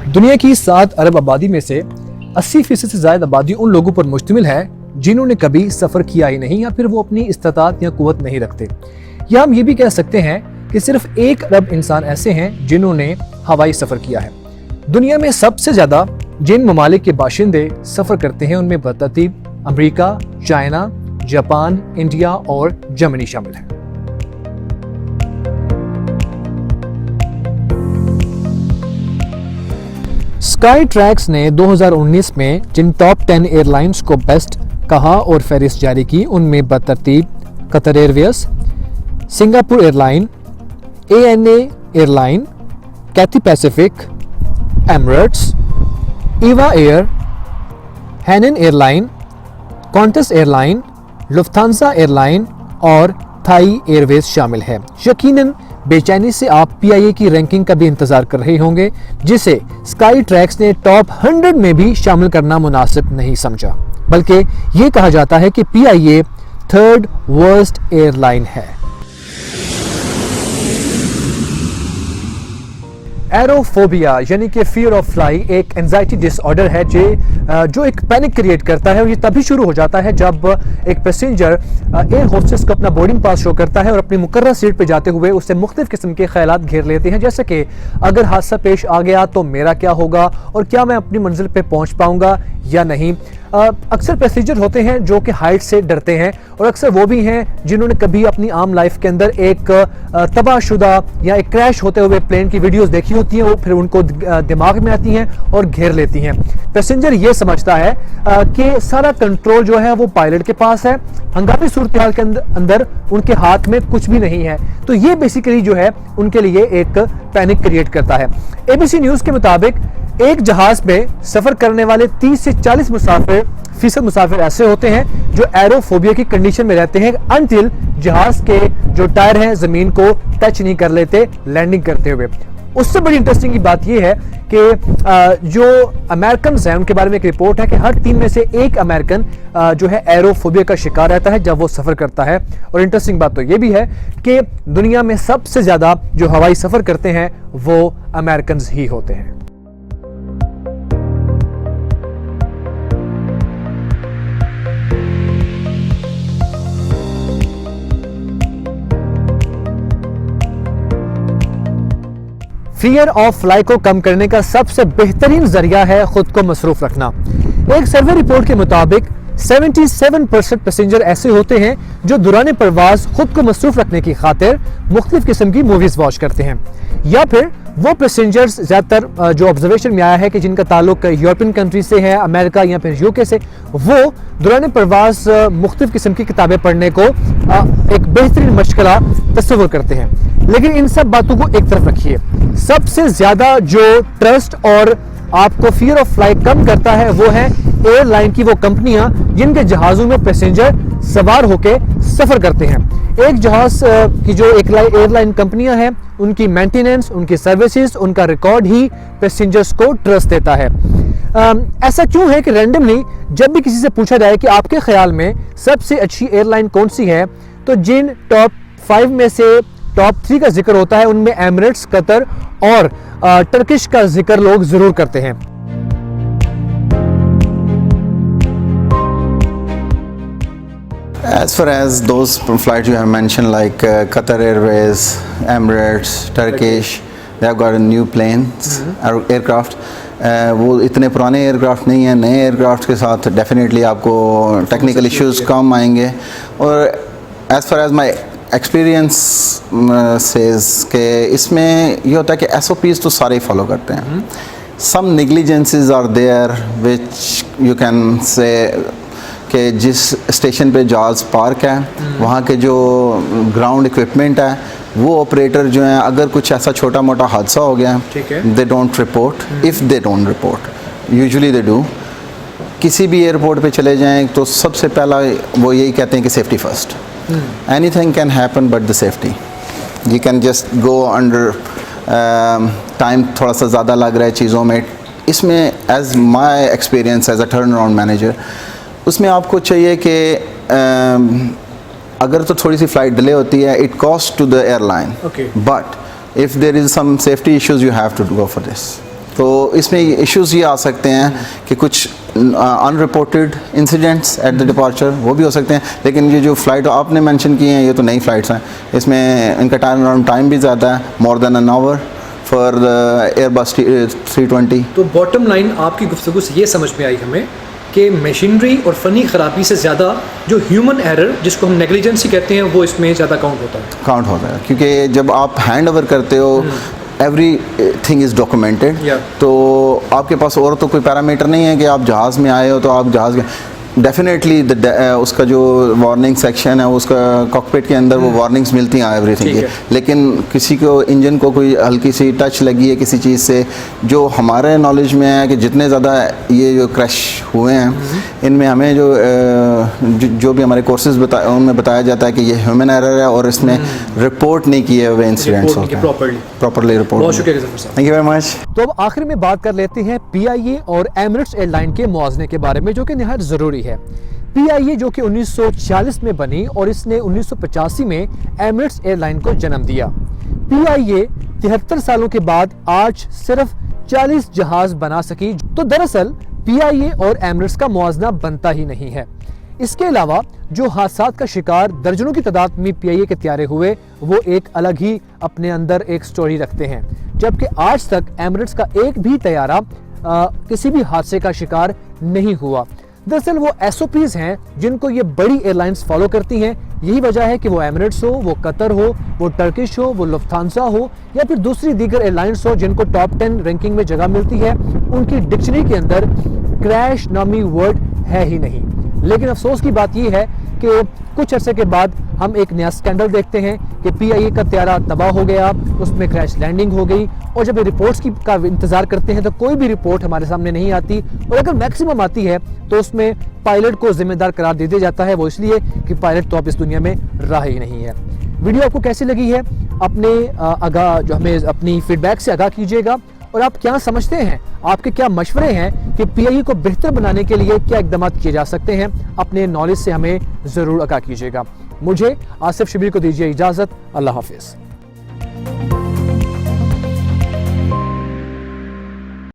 दुनिया की 7 अरब आबादी में से 80% से ज्यादा आबादी उन लोगों पर मुश्तमिल है जिन्होंने कभी सफर किया ही नहीं या फिर वो अपनी इस्तात या कुव्वत नहीं रखते। या हम ये भी कह सकते हैं कि सिर्फ 1 अरब इंसान ऐसे हैं जिन्होंने हवाई सफर किया है। दुनिया में सबसे ज्यादा जिन ममालिक के बाशिंदे सफर करते हैं उनमें बतरतीब अमेरिका, चाइना, जापान, इंडिया और जर्मनी शामिल है। स्काई ट्रैक्स ने 2019 में जिन टॉप 10 एयरलाइंस को बेस्ट कहा और फहरिस्त जारी की उनमें बतरतीब Qatar airways, Singapore airline, ANA airline, Cathay Pacific, Emirates, EVA air, Hainan airline, Qantas airline, Lufthansa airline और थाई एयरवेज शामिल है। यकीनन बेचैनी से आप PIA की रैंकिंग का भी इंतजार कर रहे होंगे, जिसे स्काई ट्रैक्स ने टॉप 100 में भी शामिल करना मुनासिब नहीं समझा, बल्कि ये कहा जाता है कि PIA 3rd वर्स्ट एयरलाइन है। एरोफोबिया यानी कि फियर ऑफ फ्लाई एक एंजाइटी डिसऑर्डर है जो एक पैनिक क्रिएट करता है और ये तभी शुरू हो जाता है जब एक पैसेंजर एयर होस्टेस को अपना बोर्डिंग पास शो करता है और अपनी मुकर्रर सीट पे जाते हुए उससे मुख्तलिफ किस्म के ख्यालात घेर लेते हैं, जैसे कि अगर हादसा पेश आ गया तो मेरा क्या होगा और क्या मैं अपनी मंजिल पे पहुंच पाऊंगा या नहीं। अक्सर पैसेंजर होते हैं जो कि हाइट से डरते हैं और अक्सर वो भी हैं जिन्होंने कभी अपनी आम लाइफ के अंदर एक तबाहशुदा या एक क्रैश होते हुए प्लेन की वीडियोस देखी होती हैं, वो फिर उनको दिमाग में आती हैं और घेर लेती हैं। पैसेंजर ये समझता है कि सारा कंट्रोल जो है वो पायलट के पास है, हंगामी सूरत हाल के अंदर उनके हाथ में कुछ भी नहीं है। तो ये बेसिकली जो है उनके लिए एक पैनिक क्रिएट करता है। ABC न्यूज के मुताबिक एक जहाज में सफर करने वाले 30 से 40 फीसद मुसाफिर ऐसे होते हैं जो एरोफोबिया की कंडीशन में रहते हैं अनटिल जहाज के जो टायर हैं जमीन को टच नहीं कर लेते लैंडिंग करते हुए। उससे बड़ी इंटरेस्टिंग की बात यह है कि जो अमेरिकन हैं उनके बारे में एक रिपोर्ट है कि हर 3 में से 1 अमेरिकन जो है एरोफोबिया का शिकार रहता है जब वो सफर करता है। और इंटरेस्टिंग बात तो ये भी है कि दुनिया में सबसे ज्यादा जो हवाई सफर करते हैं वो अमेरिकन ही होते हैं। फियर ऑफ फ्लाई को कम करने का सबसे बेहतरीन जरिया है खुद को मसरूफ रखना। एक सर्वे रिपोर्ट के मुताबिक 77% पैसेंजर ऐसे होते हैं जो दौरान परवाज खुद को मसरूफ रखने की खातिर मुख्तलिफ किस्म की मूवीज वॉच करते हैं, या फिर वो पैसेंजर्स ज्यादातर जो ऑब्जर्वेशन में आया है कि जिनका ताल्लुक यूरोपियन कंट्री से है, अमेरिका या फिर UK से, वो दौरान परवाज मुख्तलिफ किस्म की किताबें पढ़ने को एक बेहतरीन मशगला तस्वुर करते हैं। लेकिन इन सब बातों को एक तरफ रखिए, सबसे ज्यादा जो ट्रस्ट और आपको फियर ऑफ फ्लाई कम करता है वो है एयरलाइन की वो कंपनियां जिनके जहाजों में पैसेंजर सवार होकर सफर करते हैं। एक जहाज की जो एक एयरलाइन कंपनियां हैं उनकी मेंटेनेंस, उनकी सर्विसेज, उनका रिकॉर्ड ही पैसेंजर्स को ट्रस्ट देता है। ऐसा क्यों है कि रैंडमली जब भी किसी से पूछा जाए कि आपके ख्याल में सबसे अच्छी एयरलाइन कौन सी है, तो जिन टॉप 5 में से टॉप 3 का जिक्र होता है उनमें एमिरेट्स, कतर और टर्किश का जिक्र लोग जरूर करते हैं। As far as those flights you have mentioned like Qatar Airways, Emirates, Turkish, they have got a new planes, aircraft. वो इतने पुराने एयरक्राफ्ट नहीं है, नए एयरक्राफ्ट के साथ डेफिनेटली आपको टेक्निकल इश्यूज कम आएंगे। और as far as my experience says के इसमें ये होता है कि SOPs तो सारे फॉलो करते हैं। Some negligences are there which you can say कि जिस स्टेशन पे जहाज पार्क है वहाँ के जो ग्राउंड इक्विपमेंट है वो ऑपरेटर जो हैं अगर कुछ ऐसा छोटा मोटा हादसा हो गया they don't report. If they don't report usually they do. किसी भी एयरपोर्ट पे चले जाएं तो सबसे पहला वो यही कहते हैं कि safety first. Anything can happen but the safety. You can just go under time थोड़ा सा ज़्यादा लग रहा है चीज़ों में। इसमें as my experience as a turnaround manager उसमें आपको चाहिए कि अगर तो थोड़ी सी फ्लाइट डिले होती है it costs to the airline, but if there is some safety issues you have to go for this. तो इसमें इश्यूज ये आ सकते हैं कि कुछ unreported incidents at the departure वो भी हो सकते हैं, लेकिन ये जो फ़्लाइट आपने मेंशन की हैं ये तो नई फ़्लाइट्स हैं, इसमें इनका टर्न अराउंड टाइम भी ज़्यादा है, more than an hour for the Airbus 320। तो बॉटम लाइन आपकी गुफ्तगू से ये समझ में आई हमें कि मशीनरी और फ़नी ख़राबी से ज़्यादा जो ह्यूमन एरर जिसको हम नेग्लिजेंसी कहते हैं वो इसमें ज़्यादा काउंट होता है, क्योंकि जब आप हैंड ओवर करते हो एवरी थिंग इज़ डॉक्यूमेंटेड, तो आपके पास और तो कोई पैरामीटर नहीं है कि आप जहाज़ में आए हो तो आप जहाज़ डेफिनेटली उसका जो वार्निंग सेक्शन है उसका कॉकपिट के अंदर वो वार्निंग्स मिलती हैं एवरीथिंग की, लेकिन किसी को इंजन को कोई हल्की सी टच लगी है किसी चीज़ से, जो हमारे नॉलेज में है कि जितने ज़्यादा ये जो क्रैश हुए हैं इनमें हमें जो भी हमारे कोर्सेज उनमें बताया जाता है कि ये ह्यूमन एरर है और इसमें रिपोर्ट नहीं किए हुए इंसिडेंट्स होते हैं, प्रॉपर्ली रिपोर्ट। बहुत शुक्रिया sir, thank you very much. तो अब आखिर में बात कर लेते हैं PIA और एमिरेट्स एयरलाइन के मुआवजे के बारे में, जो कि निहायत ज़रूरी है। PIA जो कि 1940 में बनी और इसने 1985 में एमिरेट्स एयरलाइन को जन्म दिया। PIA 73 सालों के बाद आज सिर्फ 40 जहाज बना सकी, तो दरअसल PIA और एमिरेट्स का मुआवजा बनता ही नहीं है। इसके अलावा जो हादसा का शिकार दर्जनों की तादाद में PIA के त्यारे हुए वो एक अलग ही अपने अंदर एक स्टोरी रखते हैं, जबकि आज तक एमिरेट्स का एक भी तैयारा किसी भी हादसे का शिकार नहीं हुआ। दरअसल वो SOPs हैं जिनको ये बड़ी एयरलाइंस फॉलो करती हैं। यही वजह है कि वो एमिरेट्स हो, वो कतर हो, वो टर्किश हो, वो लुफ्थांसा हो या फिर दूसरी दीगर एयरलाइंस हो जिनको टॉप 10 रैंकिंग में जगह मिलती है, उनकी डिक्शनरी के अंदर क्रैश नामी वर्ड है ही नहीं। लेकिन अफसोस की बात यह है कि कुछ अरसे के बाद हम एक नया स्कैंडल देखते हैं कि PIA का त्यारा तबाह हो गया, उसमें क्रैश लैंडिंग हो गई, और जब ये रिपोर्ट्स का इंतजार करते हैं तो कोई भी रिपोर्ट हमारे सामने नहीं आती, और अगर मैक्सिमम आती है तो उसमें पायलट को जिम्मेदार करार दे दिया जाता है, वो इसलिए कि पायलट तो अब इस दुनिया में रहा ही नहीं है। वीडियो आपको कैसी लगी है अपने जो हमें अपनी फीडबैक से आगाह कीजिएगा, और आप क्या समझते हैं, आपके क्या मशवरे हैं कि PIA को बेहतर बनाने के लिए क्या इकदाम किए जा सकते हैं, अपने नॉलेज से हमें ज़रूर आगाह कीजिएगा। मुझे आसिफ शबीर को दीजिए इजाज़त। अल्लाह हाफिज़।